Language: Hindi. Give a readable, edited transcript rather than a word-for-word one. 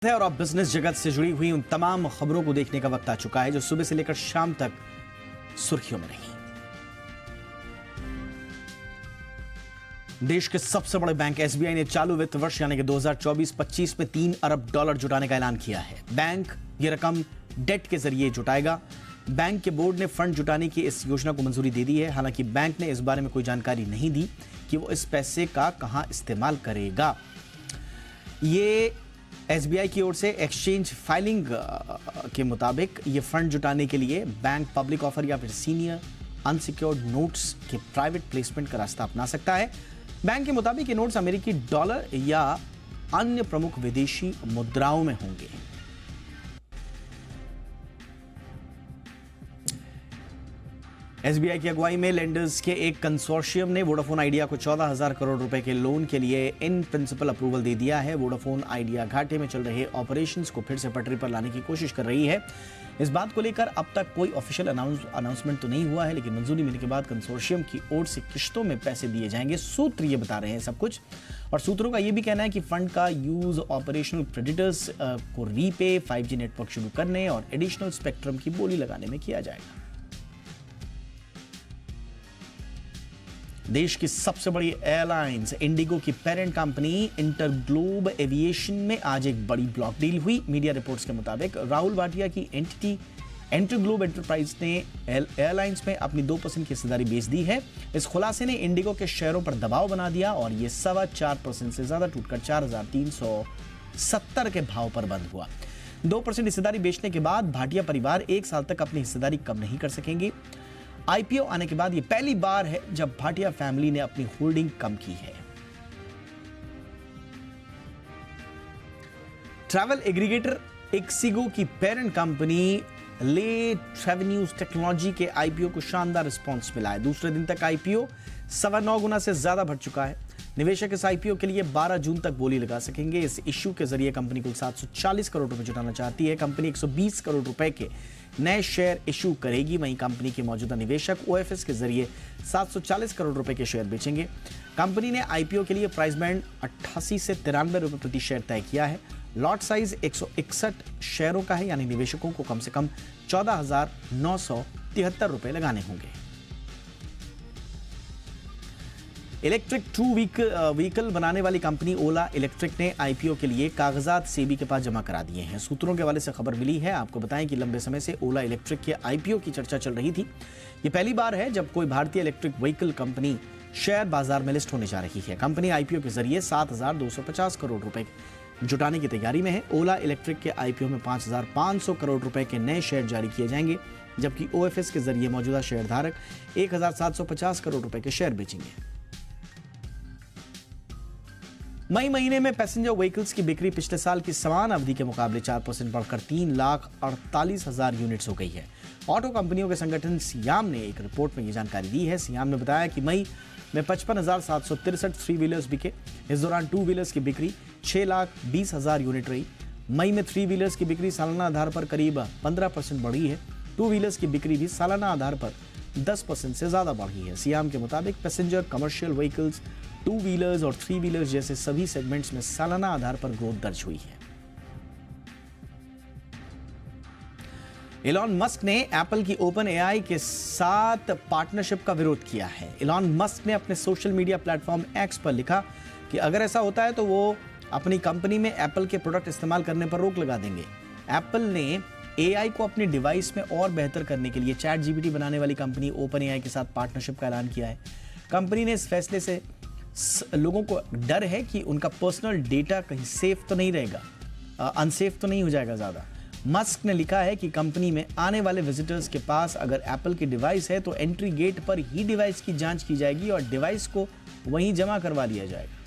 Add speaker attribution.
Speaker 1: है और अब बिजनेस जगत से जुड़ी हुई उन तमाम खबरों को देखने का वक्त आ चुका है जो सुबह से लेकर शाम तक सुर्खियों में रही। देश के सबसे बड़े बैंक एसबीआई ने चालू वित्त वर्ष यानी कि 2024-25 में $3 अरब जुटाने का ऐलान किया है। बैंक ये रकम डेट के जरिए जुटाएगा। बैंक के बोर्ड ने फंड जुटाने की इस योजना को मंजूरी दे दी है। हालांकि बैंक ने इस बारे में कोई जानकारी नहीं दी कि वो इस पैसे का कहां इस्तेमाल करेगा। ये एसबीआई की ओर से एक्सचेंज फाइलिंग के मुताबिक ये फंड जुटाने के लिए बैंक पब्लिक ऑफर या फिर सीनियर अनसिक्योर्ड नोट्स के प्राइवेट प्लेसमेंट का रास्ता अपना सकता है। बैंक के मुताबिक ये नोट्स अमेरिकी डॉलर या अन्य प्रमुख विदेशी मुद्राओं में होंगे। एसबीआई की अगुवाई में लेंडर्स के एक कंसोर्शियम ने वोडाफोन आइडिया को 14,000 करोड़ रुपए के लोन के लिए इन प्रिंसिपल अप्रूवल दे दिया है। वोडाफोन आइडिया घाटे में चल रहे ऑपरेशंस को फिर से पटरी पर लाने की कोशिश कर रही है। इस बात को लेकर अब तक कोई ऑफिशियल अनाउंसमेंट तो नहीं हुआ है, लेकिन मंजूरी मिलने के बाद कंसोर्शियम की ओर से किश्तों में पैसे दिए जाएंगे। सूत्र ये बता रहे हैं सब कुछ, और सूत्रों का ये भी कहना है कि फंड का यूज ऑपरेशनल क्रेडिटर्स को रीपे, 5G नेटवर्क शुरू करने और एडिशनल स्पेक्ट्रम की बोली लगाने में किया जाएगा। देश की सबसे बड़ी एयरलाइंस इंडिगो की पेरेंट कंपनी इंटरग्लोब एविएशन में आज एक बड़ी ब्लॉक डील हुई। मीडिया रिपोर्ट्स के मुताबिक राहुल भाटिया की एंटिटी इंटरग्लोब एंटरप्राइज ने एयरलाइंस में अपनी 2% की हिस्सेदारी बेच दी है। इस खुलासे ने इंडिगो के शेयरों पर दबाव बना दिया और यह 4.25% से ज्यादा टूटकर 4,370 के भाव पर बंद हुआ। 2% हिस्सेदारी बेचने के बाद भाटिया परिवार 1 साल तक अपनी हिस्सेदारी कम नहीं कर सकेंगे। आईपीओ आने के बाद यह पहली बार है जब भाटिया फैमिली ने अपनी होल्डिंग कम की है। ट्रैवल एग्रीगेटर इक्सिगो की पेरेंट कंपनी ले ट्रेवेन्यूज टेक्नोलॉजी के आईपीओ को शानदार रिस्पांस मिला है। दूसरे दिन तक आईपीओ 9.25 गुना से ज्यादा बढ़ चुका है। निवेशक इस आईपीओ के लिए 12 जून तक बोली लगा सकेंगे। इस इश्यू के जरिए कंपनी कुल 740 करोड़ रुपए जुटाना चाहती है। कंपनी 120 करोड़ रुपए के नए शेयर इश्यू करेगी। वहीं कंपनी के मौजूदा निवेशक ओएफएस के जरिए 740 करोड़ रुपए के शेयर बेचेंगे। कंपनी ने आईपीओ के लिए प्राइस बैंड 88 से 93 रुपए प्रति शेयर तय किया है। लॉट साइज 161 शेयरों का है, यानी निवेशकों को कम से कम 14,973 रुपए लगाने होंगे। इलेक्ट्रिक 2 व्हीकल बनाने वाली कंपनी ओला इलेक्ट्रिक ने आईपीओ के लिए कागजात सेबी के पास जमा करा दिए हैं। सूत्रों के हवाले से खबर मिली है। आपको बताएं कि लंबे समय से ओला इलेक्ट्रिक के आईपीओ की चर्चा चल रही थी। ये पहली बार है जब कोई भारतीय इलेक्ट्रिक व्हीकल कंपनी शेयर बाजार में लिस्ट होने जा रही है। कंपनी आईपीओ के जरिए 7,250 करोड़ रुपए जुटाने की तैयारी में है। ओला इलेक्ट्रिक के आईपीओ में 5,500 करोड़ रुपए के नए शेयर जारी किए जाएंगे, जबकि ओएफएस के जरिए मौजूदा शेयरधारक 1,750 करोड़ रुपए के शेयर बेचेंगे। मई महीने में पैसेंजर व्हीकल्स की बिक्री पिछले साल की समान अवधि के मुकाबले 4% बढ़कर 3,48,000 यूनिट्स हो गई है। ऑटो कंपनियों के संगठन सियाम ने एक रिपोर्ट में यह जानकारी दी है। सियाम ने बताया कि मई में 55,763 थ्री व्हीलर्स बिके। इस दौरान 2 व्हीलर्स की बिक्री 6,20,000 यूनिट रही। मई में 3 व्हीलर्स की बिक्री सालाना आधार पर करीब 15% बढ़ी है। 2 व्हीलर्स की बिक्री भी सालाना आधार पर 10% से ज्यादा बढ़ी है। सियाम के मुताबिक पैसेंजर, कमर्शियल व्हीकल्स, 2 व्हीलर्स और 3 व्हीलर्स जैसे सभी सेगमेंट्स में सालाना आधार पर ग्रोथ दर्ज हुई है। इलॉन मस्क ने एप्पल की ओपन एआई के साथ पार्टनरशिप का विरोध किया है। इलॉन मस्क ने अपने सोशल मीडिया प्लेटफॉर्म एक्स पर लिखा कि अगर ऐसा होता है तो वो अपनी कंपनी में एप्पल के प्रोडक्ट इस्तेमाल करने पर रोक लगा देंगे। एप्पल ने एआई को अपने डिवाइस में और बेहतर करने के लिए चैट जीपीटी बनाने वाली कंपनी ओपन एआई के साथ पार्टनरशिप का ऐलान किया है। कंपनी ने इस फैसले से लोगों को डर है कि उनका पर्सनल डेटा कहीं सेफ तो नहीं रहेगा, अनसेफ तो नहीं हो जाएगा ज़्यादा। मस्क ने लिखा है कि कंपनी में आने वाले विजिटर्स के पास अगर एप्पल की डिवाइस है तो एंट्री गेट पर ही डिवाइस की जांच की जाएगी और डिवाइस को वहीं जमा करवा लिया जाएगा।